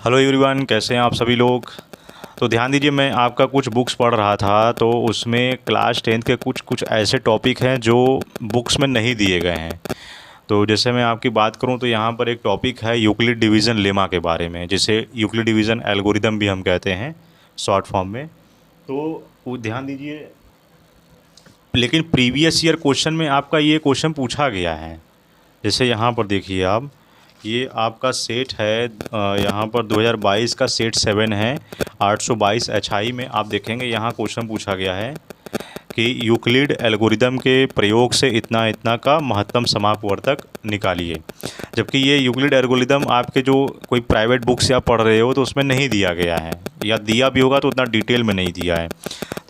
Hello everyone, कैसे हैं आप सभी लोग। तो ध्यान दीजिए, मैं आपका कुछ बुक्स पढ़ रहा था तो उसमें क्लास 10th के कुछ कुछ ऐसे टॉपिक हैं जो बुक्स में नहीं दिए गए हैं। तो जैसे मैं आपकी बात करूं तो यहाँ पर एक टॉपिक है यूक्लिड डिवीज़न लेमा के बारे में, जिसे यूक्लिड डिवीज़न एल्गोरिदम भी हम कहते हैं शॉर्ट फॉर्म में। तो वो ध्यान दीजिए, लेकिन प्रीवियस ईयर क्वेश्चन में आपका ये क्वेश्चन पूछा गया है। जैसे यहाँ पर देखिए आप, ये आपका सेट है यहाँ पर 2022 का सेट 7 है। 822 HI में आप देखेंगे यहाँ क्वेश्चन पूछा गया है कि यूक्लिड एल्गोरिदम के प्रयोग से इतना इतना का महत्तम समापवर्तक निकालिए। जबकि ये यूक्लिड एल्गोरिदम आपके जो कोई प्राइवेट बुक्स या पढ़ रहे हो तो उसमें नहीं दिया गया है, या दिया भी होगा तो उतना डिटेल में नहीं दिया है।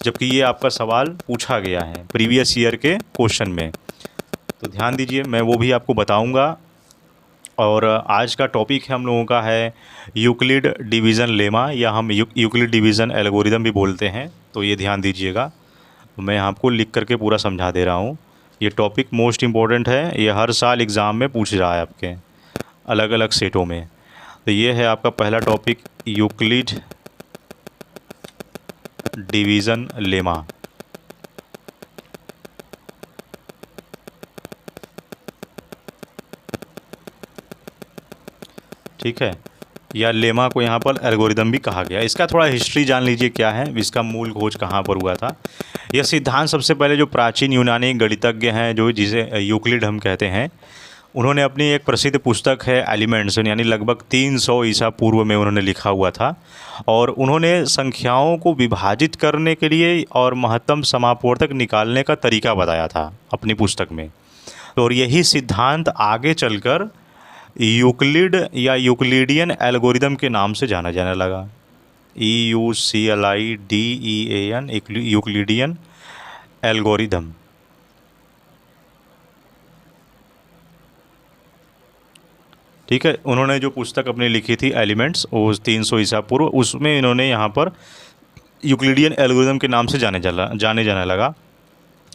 जबकि ये आपका सवाल पूछा गया है प्रीवियस ईयर के क्वेश्चन में। तो ध्यान दीजिए, मैं वो भी आपको बताऊंगा। और आज का टॉपिक है हम लोगों का है यूक्लिड डिवीज़न लेमा, या हम यूक्लिड डिवीज़न एल्गोरिदम भी बोलते हैं। तो ये ध्यान दीजिएगा, मैं आपको लिख करके पूरा समझा दे रहा हूँ। ये टॉपिक मोस्ट इम्पॉर्टेंट है, ये हर साल एग्ज़ाम में पूछ रहा है आपके अलग अलग सेटों में। तो ये है आपका पहला टॉपिक, यूक्लिड डिवीज़न लेमा। ठीक है, या लेमा को यहाँ पर एल्गोरिदम भी कहा गया। इसका थोड़ा हिस्ट्री जान लीजिए क्या है, इसका मूल खोज कहाँ पर हुआ था। यह सिद्धांत सबसे पहले जो प्राचीन यूनानी गणितज्ञ हैं, जो जिसे यूक्लिड हम कहते हैं, उन्होंने अपनी एक प्रसिद्ध पुस्तक है एलिमेंट्स, यानी लगभग 300 ईसा पूर्व में उन्होंने लिखा हुआ था। और उन्होंने संख्याओं को विभाजित करने के लिए और महत्तम समापवर्तक निकालने का तरीका बताया था अपनी पुस्तक में। और यही सिद्धांत आगे चलकर यूक्लिड या यूक्लिडियन एल्गोरिदम के नाम से जाना जाने लगा। EUCLIDEAN, Euclidean algorithm. ठीक है, उन्होंने जो पुस्तक अपनी लिखी थी एलिमेंट्स, वो 300 ईसा पूर्व, उसमें इन्होंने यहाँ पर यूक्लिडियन एल्गोरिदम के नाम से जाने जाने लगा।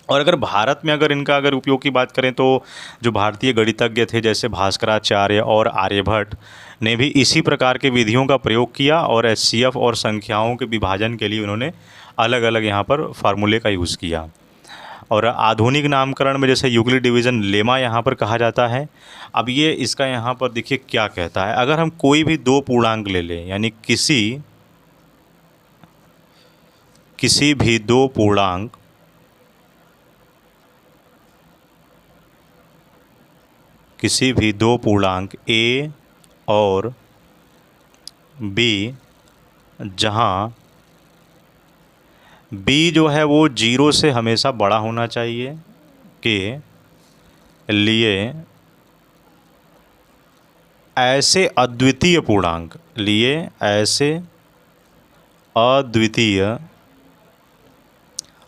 और अगर भारत में अगर इनका उपयोग की बात करें तो जो भारतीय गणितज्ञ थे जैसे भास्कराचार्य और आर्यभट्ट ने भी इसी प्रकार के विधियों का प्रयोग किया, और HCF और संख्याओं के विभाजन के लिए उन्होंने अलग अलग यहाँ पर फार्मूले का यूज़ किया। और आधुनिक नामकरण में जैसे यूक्लिड डिवीज़न लेमा यहाँ पर कहा जाता है। अब ये इसका यहाँ पर देखिए क्या कहता है, अगर हम कोई भी दो पूर्णांक ले लें, यानी किसी भी दो पूर्णांक A और B, जहाँ B जो है वो 0 से हमेशा बड़ा होना चाहिए, के लिए ऐसे अद्वितीय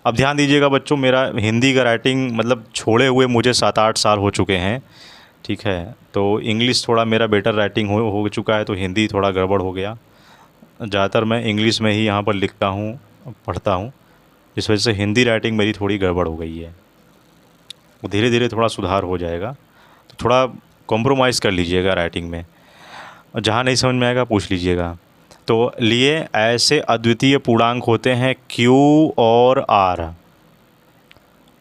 अब ध्यान दीजिएगा बच्चों, मेरा हिंदी का राइटिंग मतलब छोड़े हुए मुझे 7-8 साल हो चुके हैं। ठीक है, तो इंग्लिश थोड़ा मेरा बेटर राइटिंग हो चुका है, तो हिंदी थोड़ा गड़बड़ हो गया। ज़्यादातर मैं इंग्लिश में ही यहाँ पर लिखता हूँ, पढ़ता हूँ, इस वजह से हिंदी राइटिंग मेरी थोड़ी गड़बड़ हो गई है। धीरे धीरे थोड़ा सुधार हो जाएगा, तो थोड़ा कॉम्प्रोमाइज़ कर लीजिएगा राइटिंग में, और जहाँ नहीं समझ में आएगा पूछ लीजिएगा। तो लिए ऐसे अद्वितीय पूर्णांक होते हैं Q और R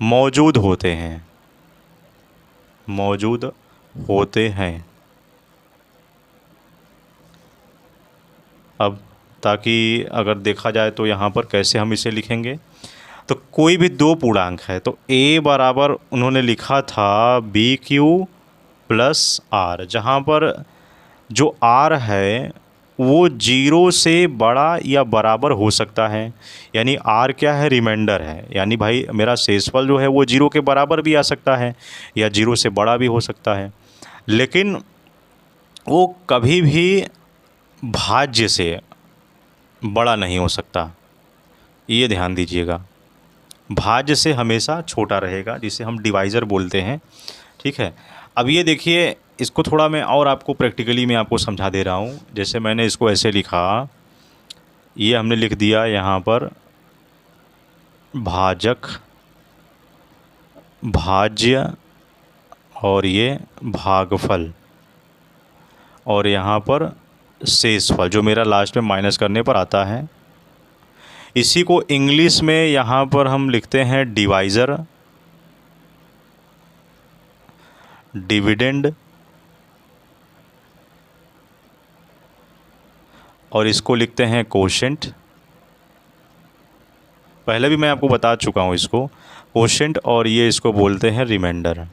मौजूद होते हैं। अब ताकि अगर देखा जाए तो यहाँ पर कैसे हम इसे लिखेंगे, तो कोई भी दो पूर्णांक है तो A बराबर उन्होंने लिखा था BQ प्लस R, जहाँ पर जो R है वो 0 से बड़ा या बराबर हो सकता है। यानी R क्या है, रिमाइंडर है, यानी भाई मेरा शेषफल जो है वो 0 के बराबर भी आ सकता है या 0 से बड़ा भी हो सकता है, लेकिन वो कभी भी भाज्य से बड़ा नहीं हो सकता। ये ध्यान दीजिएगा, भाज्य से हमेशा छोटा रहेगा, जिसे हम डिवाइज़र बोलते हैं। ठीक है, अब ये देखिए, इसको थोड़ा मैं और आपको प्रैक्टिकली मैं आपको समझा दे रहा हूँ। जैसे मैंने इसको ऐसे लिखा, ये हमने लिख दिया यहाँ पर भाजक, भाज्य, और ये भागफल, और यहाँ पर शेषफल, जो मेरा लास्ट में माइनस करने पर आता है। इसी को इंग्लिश में यहाँ पर हम लिखते हैं डिवाइज़र, डिविडेंड, और इसको लिखते हैं कोशेंट। पहले भी मैं आपको बता चुका हूँ इसको, कोशेंट, और ये इसको बोलते हैं रिमाइंडर।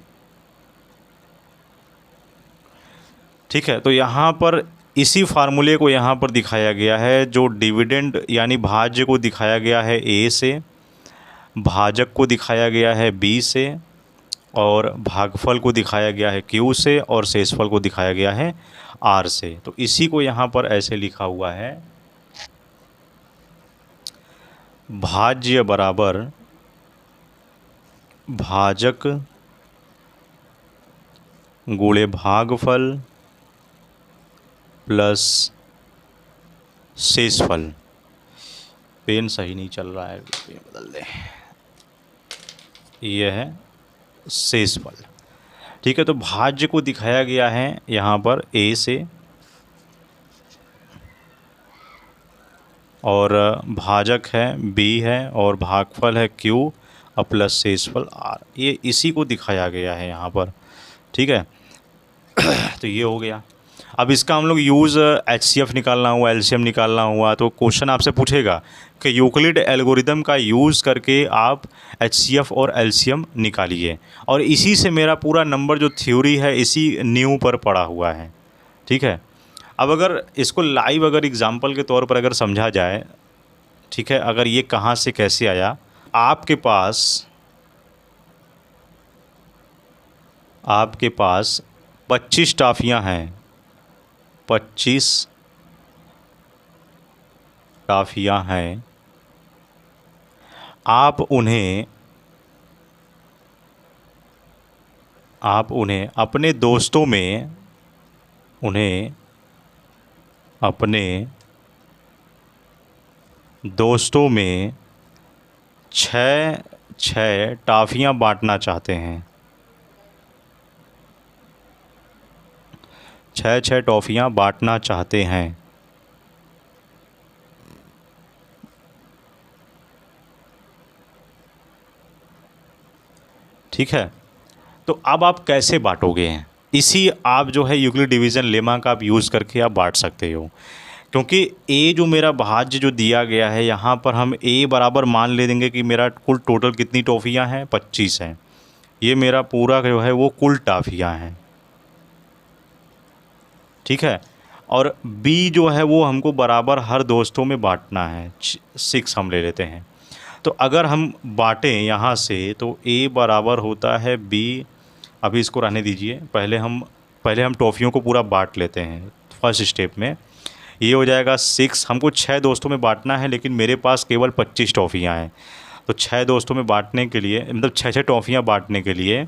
ठीक है, तो यहाँ पर इसी फार्मूले को यहाँ पर दिखाया गया है। जो डिविडेंड यानी भाज्य को दिखाया गया है ए से, भाजक को दिखाया गया है बी से, और भागफल को दिखाया गया है क्यू से, और शेषफल को दिखाया गया है आर से। तो इसी को यहाँ पर ऐसे लिखा हुआ है, भाज्य बराबर भाजक गुणे भागफल प्लस शेषफल। पेन सही नहीं चल रहा है, पेन बदल दें। यह है शेषफल। ठीक है, तो भाज्य को दिखाया गया है यहाँ पर ए से, और भाजक है बी है, और भागफल है क्यू, और प्लस शेषफल आर। ये इसी को दिखाया गया है यहाँ पर। ठीक है, तो ये हो गया। अब इसका हम लोग यूज़ HCF निकालना हुआ, LCM निकालना हुआ, तो क्वेश्चन आपसे पूछेगा कि यूक्लिड एल्गोरिदम का यूज़ करके आप HCF और LCM निकालिए। और इसी से मेरा पूरा नंबर जो थ्योरी है इसी नींव पर पड़ा हुआ है। ठीक है, अब अगर इसको लाइव अगर एग्जांपल के तौर पर अगर समझा जाए, ठीक है, अगर ये कहाँ से कैसे आया, आपके पास 25 टॉफ़ियाँ हैं, 25 टॉफ़ियाँ हैं। आप उन्हें अपने दोस्तों में छः टॉफ़ियाँ बांटना चाहते हैं। 6 टॉफ़ियाँ बांटना चाहते हैं। ठीक है, तो अब आप कैसे बांटोगे? इसी आप जो है यूक्लिड डिवीज़न लेमा का आप यूज़ करके आप बांट सकते हो। क्योंकि ए जो मेरा भाज्य जो दिया गया है, यहाँ पर हम ए बराबर मान ले देंगे कि मेरा कुल टोटल कितनी टॉफ़ियाँ हैं, 25 हैं। ये मेरा पूरा जो है वो कुल टॉफ़ियाँ हैं। ठीक है, और बी जो है वो हमको बराबर हर दोस्तों में बांटना है, 6 हम ले लेते हैं। तो अगर हम बांटें यहाँ से तो ए बराबर होता है बी। अभी इसको रहने दीजिए, पहले हम टॉफ़ियों को पूरा बांट लेते हैं फर्स्ट स्टेप में। ये हो जाएगा 6। हमको 6 दोस्तों में बांटना है, लेकिन मेरे पास केवल 25 टॉफ़ियाँ हैं। तो 6 दोस्तों में बांटने के लिए, मतलब 6 टॉफ़ियाँ बांटने के लिए,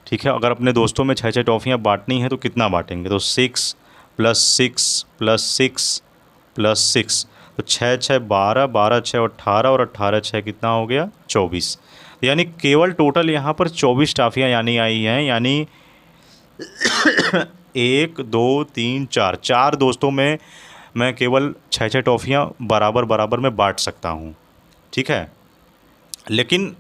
ठीक है, अगर अपने दोस्तों में 6 टॉफ़ियाँ बांटनी है तो कितना बांटेंगे? तो 6 + 6 + 6 + 6, तो 6 12, 12 6 18, और 18 6 कितना हो गया? 24। यानी केवल टोटल यहाँ पर 24 टॉफ़ियाँ यानी आई हैं। यानी 1 2 3 4 दोस्तों में मैं केवल 6 टॉफ़ियाँ बराबर में बांट सकता हूँ। ठीक है, लेकिन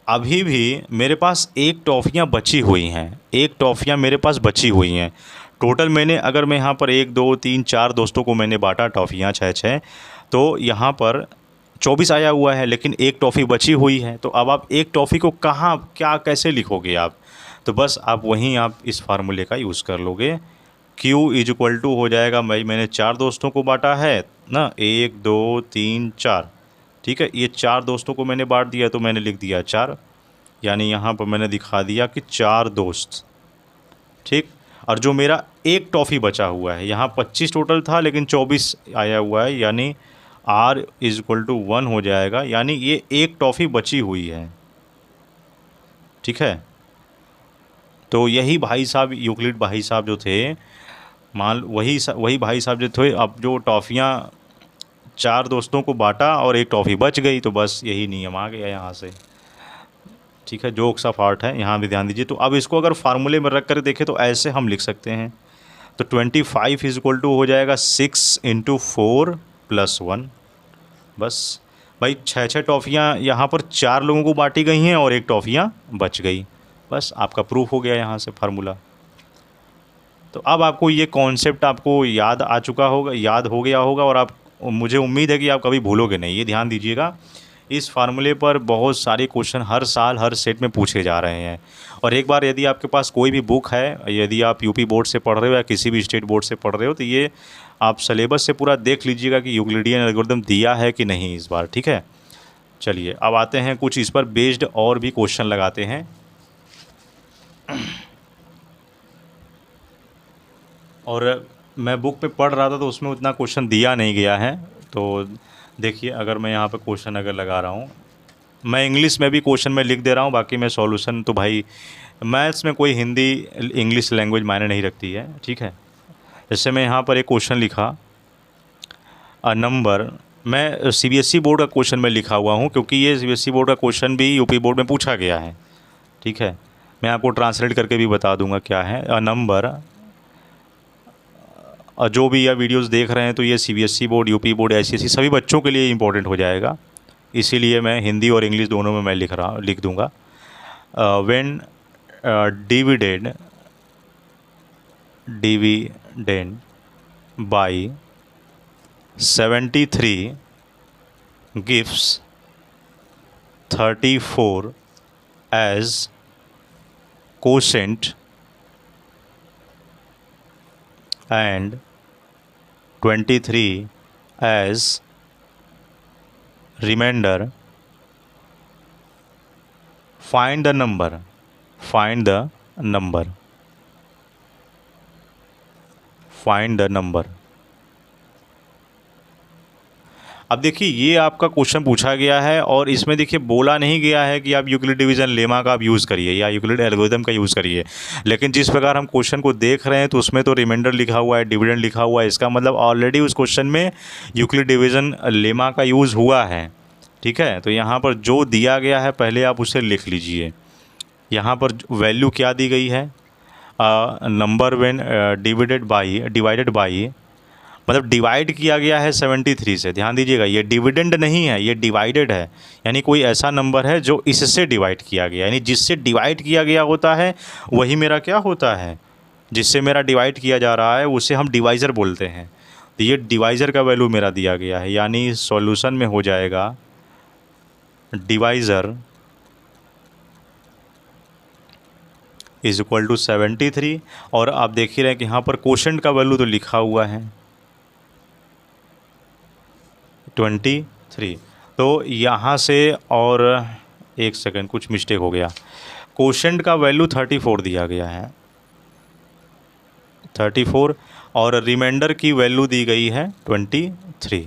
अभी भी मेरे पास 1 टॉफ़ियाँ बची हुई हैं। 1 टॉफ़ियाँ मेरे पास बची हुई हैं। टोटल अगर मैं यहाँ पर 1 2 3 4 दोस्तों को मैंने बांटा टॉफ़ियाँ 6, तो यहाँ पर 24 आया हुआ है, लेकिन 1 टॉफ़ी बची हुई है। तो अब आप 1 टॉफ़ी को कहाँ क्या कैसे लिखोगे आप? तो बस आप इस फार्मूले का यूज़ कर लोगे। Q = हो जाएगा, मैंने 4 दोस्तों को बांटा है ना, 1 2 3 4। ठीक है, ये 4 दोस्तों को मैंने बांट दिया, तो मैंने लिख दिया 4। यानी यहाँ पर मैंने दिखा दिया कि 4 दोस्त। ठीक, और जो मेरा 1 टॉफ़ी बचा हुआ है, यहाँ 25 टोटल था लेकिन 24 आया हुआ है, यानी R = 1 हो जाएगा। यानी ये 1 टॉफ़ी बची हुई है। ठीक है, तो यही भाई साहब, यूक्लिड भाई साहब जो थे, वही भाई साहब जो थे, अब जो टॉफ़ियाँ 4 दोस्तों को बांटा और 1 टॉफ़ी बच गई, तो बस यही नियम आ गया यहाँ से। ठीक है, जोक्स ऑफ आर्ट है, यहाँ भी ध्यान दीजिए। तो अब इसको अगर फार्मूले में रख कर देखें तो ऐसे हम लिख सकते हैं। तो 25 इज इक्वल टू हो जाएगा 6 इंटू 4 + 1। बस भाई 6 टॉफ़ियाँ यहाँ पर 4 लोगों को बांटी गई हैं और 1 टॉफ़ियाँ बच गई। बस आपका प्रूफ हो गया यहाँ से फार्मूला। तो अब आपको ये कॉन्सेप्ट आपको याद आ चुका होगा, याद हो गया होगा, और आप, मुझे उम्मीद है कि आप कभी भूलोगे नहीं। ये ध्यान दीजिएगा, इस फार्मूले पर बहुत सारे क्वेश्चन हर साल हर सेट में पूछे जा रहे हैं। और एक बार यदि आपके पास कोई भी बुक है, यदि आप यूपी बोर्ड से पढ़ रहे हो या किसी भी स्टेट बोर्ड से पढ़ रहे हो, तो ये आप सिलेबस से पूरा देख लीजिएगा कि यूक्लिडियन एल्गोरिथम दिया है कि नहीं इस बार। ठीक है, चलिए अब आते हैं कुछ इस पर बेस्ड और भी क्वेश्चन लगाते हैं। और मैं बुक पे पढ़ रहा था तो उसमें उतना क्वेश्चन दिया नहीं गया है। तो देखिए, अगर मैं यहाँ पे क्वेश्चन अगर लगा रहा हूँ, मैं इंग्लिश में भी क्वेश्चन में लिख दे रहा हूँ, बाकी मैं सॉल्यूशन तो भाई मैथ्स में कोई हिंदी इंग्लिश लैंग्वेज मायने नहीं रखती है। ठीक है, जैसे मैं यहाँ पर एक क्वेश्चन लिखा, नंबर, मैं सीबीएसई बोर्ड का क्वेश्चन में लिखा हुआ हूँ, क्योंकि ये सीबीएसई बोर्ड का क्वेश्चन भी यूपी बोर्ड में पूछा गया है। ठीक है, मैं आपको ट्रांसलेट करके भी बता दूंगा क्या है। नंबर, जो भी यह वीडियोस देख रहे हैं तो ये CBSE board, UP board, ICSE सभी बच्चों के लिए इम्पोर्टेंट हो जाएगा, इसीलिए मैं हिंदी और इंग्लिश दोनों में मैं लिख दूंगा। When divided by 73 gives 34 as quotient and 23 as remainder, find the number, find the number, find the number। अब देखिए, ये आपका क्वेश्चन पूछा गया है और इसमें देखिए बोला नहीं गया है कि आप यूक्लिड डिवीज़न लेमा का आप यूज़ करिए या यूक्लिड एल्गोरिथम का यूज़ करिए, लेकिन जिस प्रकार हम क्वेश्चन को देख रहे हैं तो उसमें तो रिमाइंडर लिखा हुआ है, डिविडेंड लिखा हुआ है, इसका मतलब ऑलरेडी उस क्वेश्चन में यूक्लिड डिवीज़न लेमा का यूज़ हुआ है। ठीक है, तो यहाँ पर जो दिया गया है पहले आप उसे लिख लीजिए। यहाँ पर वैल्यू क्या दी गई है, नंबर व्हेन डिवाइडेड बाई, मतलब डिवाइड किया गया है 73 से। ध्यान दीजिएगा, ये डिविडेंड नहीं है, ये डिवाइडेड है, यानी कोई ऐसा नंबर है जो इससे डिवाइड किया गया, यानी जिससे डिवाइड किया गया होता है वही मेरा क्या होता है, जिससे मेरा डिवाइड किया जा रहा है उसे हम डिवाइज़र बोलते हैं। तो ये डिवाइज़र का वैल्यू मेरा दिया गया है, यानी सॉल्यूशन में हो जाएगा डिवाइज़र इज इक्वल टू 73। और आप देख ही रहे हैं कि यहाँ पर क्वोशेंट का वैल्यू तो लिखा हुआ है 23। तो यहाँ से, और एक सेकंड कुछ मिस्टेक हो गया, क्वोशेंट का वैल्यू 34 दिया गया है, 34, और रिमाइंडर की वैल्यू दी गई है 23।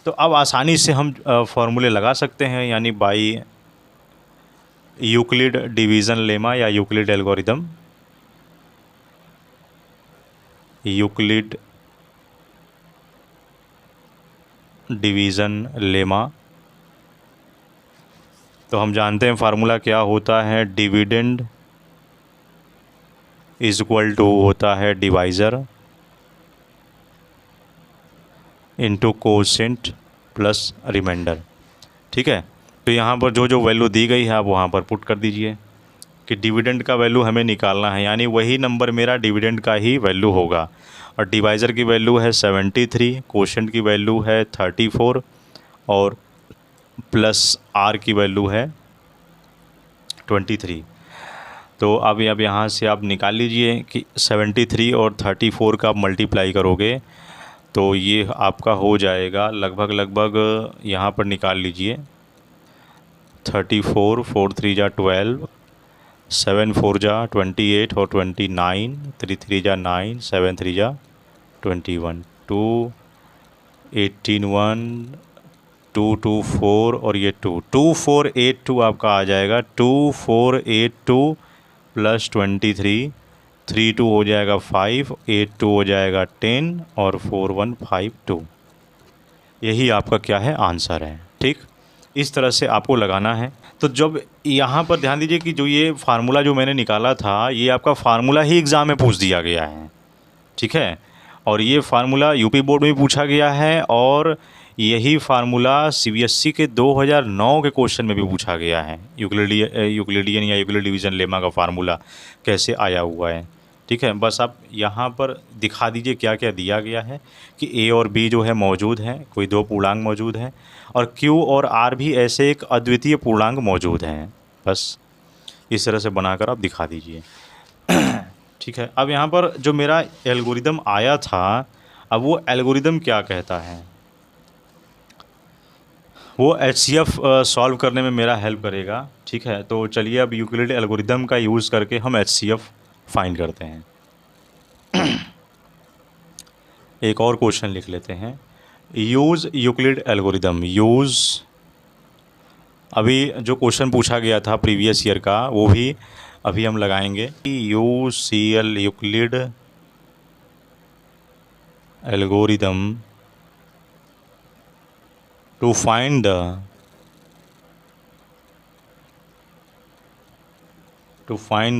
तो अब आसानी से हम फॉर्मूले लगा सकते हैं, यानी बाई यूक्लिड डिवीज़न लेमा या Euclid algorithm, Euclid division lemma. तो हम जानते हैं फार्मूला क्या होता है, डिविडेंड इज इक्वल टू होता है divisor into quotient plus remainder. ठीक है, तो यहाँ पर जो जो वैल्यू दी गई है आप वहाँ पर पुट कर दीजिए कि डिविडेंड का वैल्यू हमें निकालना है, यानी वही नंबर मेरा डिविडेंड का ही वैल्यू होगा। और डिवाइज़र की वैल्यू है 73, कोशेंट की वैल्यू है 34, और प्लस आर की वैल्यू है 23। तो अब यहाँ से आप निकाल लीजिए कि 73 और 34 का आप मल्टीप्लाई करोगे तो ये आपका हो जाएगा लगभग यहाँ पर निकाल लीजिए 34, 4 3 जा 12, 7 4 जा 28 और 29, 3 3 जा 9, 7 3 जा 21, 2 18 1 2 2 4 और ये 2482 आपका आ जाएगा। 2482 प्लस 23, 32 हो जाएगा 5, 82 हो जाएगा 10 और 4152। यही आपका क्या है, आंसर है। ठीक, इस तरह से आपको लगाना है। तो जब यहाँ पर ध्यान दीजिए कि जो ये फार्मूला जो मैंने निकाला था, ये आपका फार्मूला ही एग्ज़ाम में पूछ दिया गया है। ठीक है। और ये फार्मूला यूपी बोर्ड में भी पूछा गया है और यही फार्मूला सीबीएसई के 2009 के क्वेश्चन में भी पूछा गया है। यूक्लिडियन या यूक्लिड डिवीज़न लेमा का फार्मूला कैसे आया हुआ है। ठीक है, बस आप यहाँ पर दिखा दीजिए क्या क्या दिया गया है कि ए और बी जो है मौजूद हैं, कोई दो पूर्णांक मौजूद हैं, और क्यू और आर भी ऐसे एक अद्वितीय पूर्णांक मौजूद हैं। बस इस तरह से बनाकर आप दिखा दीजिए। ठीक है, अब यहाँ पर जो मेरा एल्गोरिदम आया था, अब वो एल्गोरिदम क्या कहता है, वो एचसीएफ सॉल्व करने में मेरा हेल्प करेगा। ठीक है, तो चलिए अब यूक्लिड एल्गोरिदम का यूज़ करके हम एचसीएफ फाइंड करते हैं। एक और क्वेश्चन लिख लेते हैं, यूज़ यूक्लिड एल्गोरिदम। यूज़, अभी जो क्वेश्चन पूछा गया था प्रीवियस ईयर का वो भी अभी हम लगाएंगे। UCL Euclid algorithm to find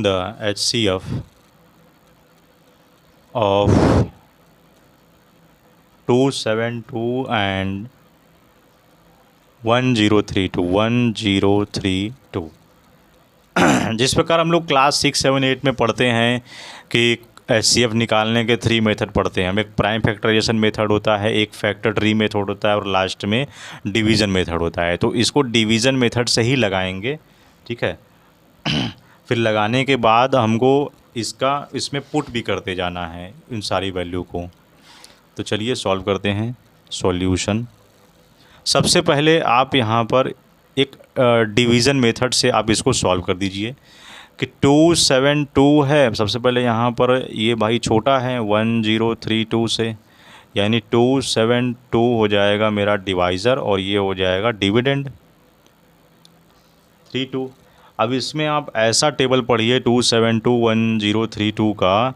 the HCF of 272 and 1032 जिस प्रकार हम लोग क्लास 6, 7, 8 में पढ़ते हैं कि एचसीएफ निकालने के 3 मेथड पढ़ते हैं हम। एक प्राइम फैक्टराइजेशन मेथड होता है, एक फैक्टर ट्री मेथड होता है और लास्ट में डिवीज़न मेथड होता है। तो इसको डिवीज़न मेथड से ही लगाएंगे। ठीक है, फिर लगाने के बाद हमको इसमें पुट भी करते जाना है इन सारी वैल्यू को। तो चलिए सॉल्व करते हैं। सॉल्यूशन, सबसे पहले आप यहाँ पर एक डिवीज़न मेथड से आप इसको सॉल्व कर दीजिए कि 272 है। सबसे पहले यहाँ पर ये भाई छोटा है 1032 से, यानी 272 हो जाएगा मेरा डिवाइज़र और ये हो जाएगा डिविडेंड 32। अब इसमें आप ऐसा टेबल पढ़िए 2721032 का,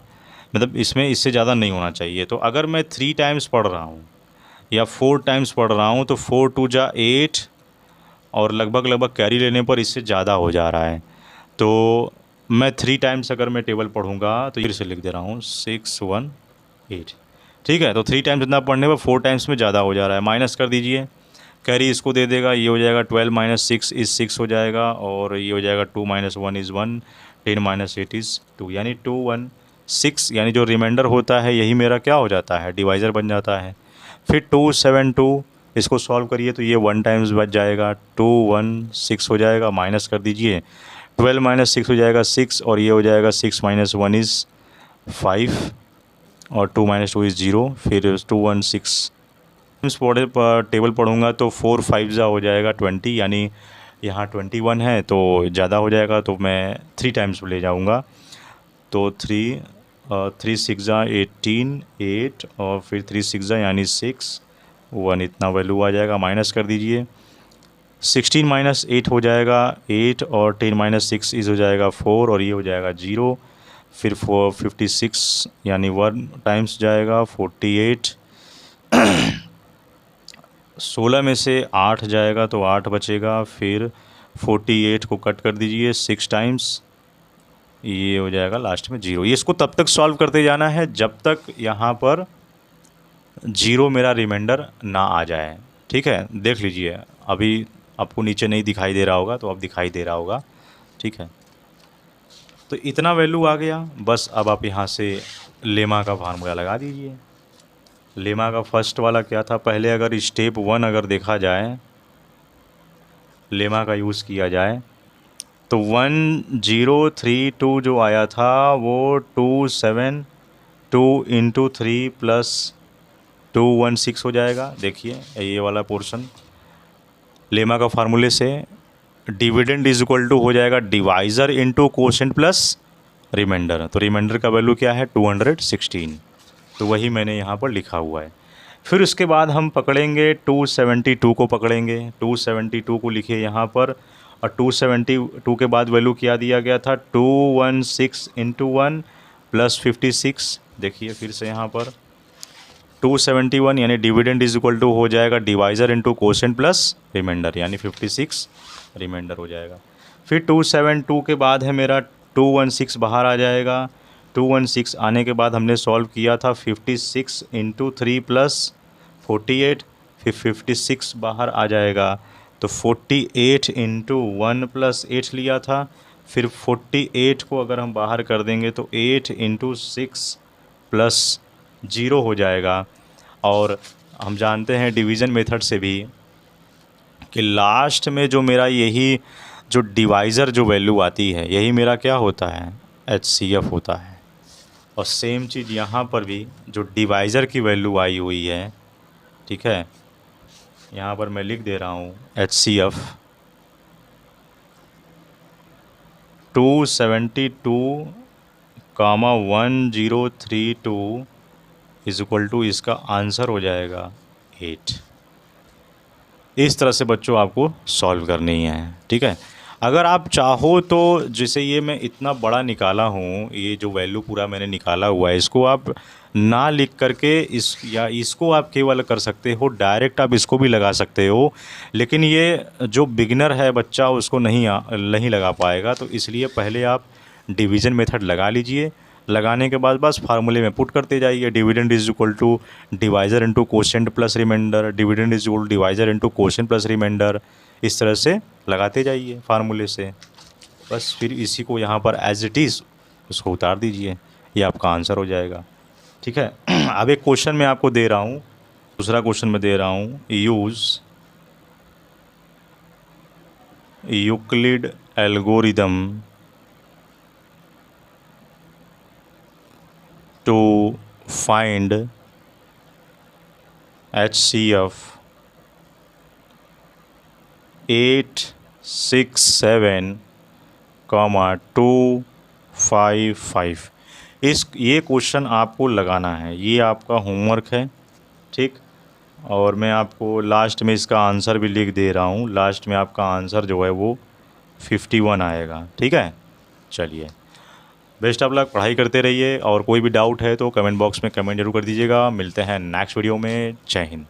मतलब इसमें इससे ज़्यादा नहीं होना चाहिए। तो अगर मैं 3 टाइम्स पढ़ रहा हूँ या 4 टाइम्स पढ़ रहा हूँ तो 4 2 जा 8 और लगभग कैरी लेने पर इससे ज़्यादा हो जा रहा है। तो मैं 3 टाइम्स अगर मैं टेबल पढ़ूंगा तो फिर से लिख दे रहा हूँ 6 1 8। ठीक है, तो 3 टाइम्स इतना पढ़ने पर 4 टाइम्स में ज़्यादा हो जा रहा है। माइनस कर दीजिए, कैरी इसको दे देगा, ये हो जाएगा 12 - 6 इज़ 6 हो जाएगा और ये हो जाएगा 2 - 1 इज़ 1, 10 - 8 इज़ 2, यानी 2 1 6, यानी जो रिमाइंडर होता है यही मेरा क्या हो जाता है, डिवाइज़र बन जाता है। फिर 272 इसको सॉल्व करिए तो ये 1 टाइम्स बच जाएगा, 2 1 6 हो जाएगा। माइनस कर दीजिए, 12 - 6 हो जाएगा 6 और ये हो जाएगा 6 - 1 इज़ 5 और 2 - 2 इज़ 0। फिर 2 1 6 टेबल पढ़ूंगा तो 4 5 जा हो जाएगा 20, यानी यहाँ 21 है तो ज़्यादा हो जाएगा, तो मैं 3 टाइम्स ले जाऊंगा। तो 3 6 जा 18 8 और फिर 3 6 जा यानी 6 1, इतना वैल्यू आ जाएगा। माइनस कर दीजिए, 16 - 8 हो जाएगा 8 और 10 - 6 इस हो जाएगा 4 और ये हो जाएगा 0। फिर 56 यानी 1 टाइम्स जाएगा 48। 16 में से 8 जाएगा तो 8 बचेगा। फिर 48 को कट कर दीजिए 6 टाइम्स, ये हो जाएगा लास्ट में 0। ये इसको तब तक सॉल्व करते जाना है जब तक यहाँ पर 0 मेरा रिमाइंडर ना आ जाए। ठीक है, देख लीजिए अभी आपको नीचे नहीं दिखाई दे रहा होगा तो अब दिखाई दे रहा होगा। ठीक है, तो इतना वैल्यू आ गया। बस अब आप यहाँ से लेमा का फार्मूला लगा दीजिए। लेमा का फर्स्ट वाला क्या था, पहले अगर स्टेप 1 अगर देखा जाए, लेमा का यूज़ किया जाए तो 1032 जो आया था वो 272 × 3 + 216 हो जाएगा। देखिए ये वाला पोर्शन लेमा का फार्मूले से डिविडेंड इज इक्वल टू हो जाएगा divisor into quotient plus remainder. तो रिमाइंडर का वैल्यू क्या है 216, तो वही मैंने यहाँ पर लिखा हुआ है। फिर उसके बाद हम पकड़ेंगे 272 को पकड़ेंगे। 272 को लिखिए यहाँ पर, और 272 के बाद वैल्यू क्या दिया गया था 216 × 1 + 56। देखिए फिर से यहाँ पर 271 यानी डिविडेंड इज इक्वल टू हो जाएगा divisor into quotient plus remainder, यानी 56 रिमाइंडर हो जाएगा। फिर 272 के बाद है मेरा 216 बाहर आ जाएगा, 216 आने के बाद हमने सॉल्व किया था 56 इंटू 3 प्लस 48, फिर 56 बाहर आ जाएगा तो 48 इंटू 1 प्लस 8 लिया था, फिर 48 को अगर हम बाहर कर देंगे तो 8 इंटू 6 प्लस 0 हो जाएगा। और हम जानते हैं डिवीज़न मेथड से भी कि लास्ट में जो मेरा यही जो डिवाइज़र जो वैल्यू आती है यही मेरा क्या होता है, HCF होता है। और सेम चीज़ यहाँ पर भी जो डिवाइज़र की वैल्यू आई हुई है, ठीक है, यहाँ पर मैं लिख दे रहा हूँ HCF 272,1032 इज इक्वल टू इसका आंसर हो जाएगा 8। इस तरह से बच्चों आपको सॉल्व करनी है, ठीक है। अगर आप चाहो तो जैसे ये मैं इतना बड़ा निकाला हूँ, ये जो वैल्यू पूरा मैंने निकाला हुआ है, इसको आप ना लिख करके इसको आप केवल कर सकते हो, डायरेक्ट आप इसको भी लगा सकते हो, लेकिन ये जो बिगिनर है बच्चा उसको नहीं लगा पाएगा। तो इसलिए पहले आप डिवीज़न मेथड लगा लीजिए, लगाने के बाद बस फार्मूले में पुट करते जाइए। Dividend is equal to divisor into quotient plus remainder, dividend is equal to divisor into quotient plus remainder, इस तरह से लगाते जाइए फार्मूले से। बस फिर इसी को यहाँ पर एज इट इज़ उसको उतार दीजिए, ये आपका आंसर हो जाएगा, ठीक है। अब एक क्वेश्चन मैं आपको दे रहा हूँ, दूसरा क्वेश्चन मैं दे रहा हूँ, use Euclid algorithm to find HCF 867,255। ये क्वेश्चन आपको लगाना है, ये आपका होमवर्क है, ठीक। और मैं आपको लास्ट में इसका आंसर भी लिख दे रहा हूँ, लास्ट में आपका आंसर जो है वो 51 आएगा, ठीक है। चलिए, बेस्ट ऑफ लक, पढ़ाई करते रहिए, और कोई भी डाउट है तो कमेंट बॉक्स में कमेंट जरूर कर दीजिएगा। मिलते हैं नेक्स्ट वीडियो में। जय हिंद।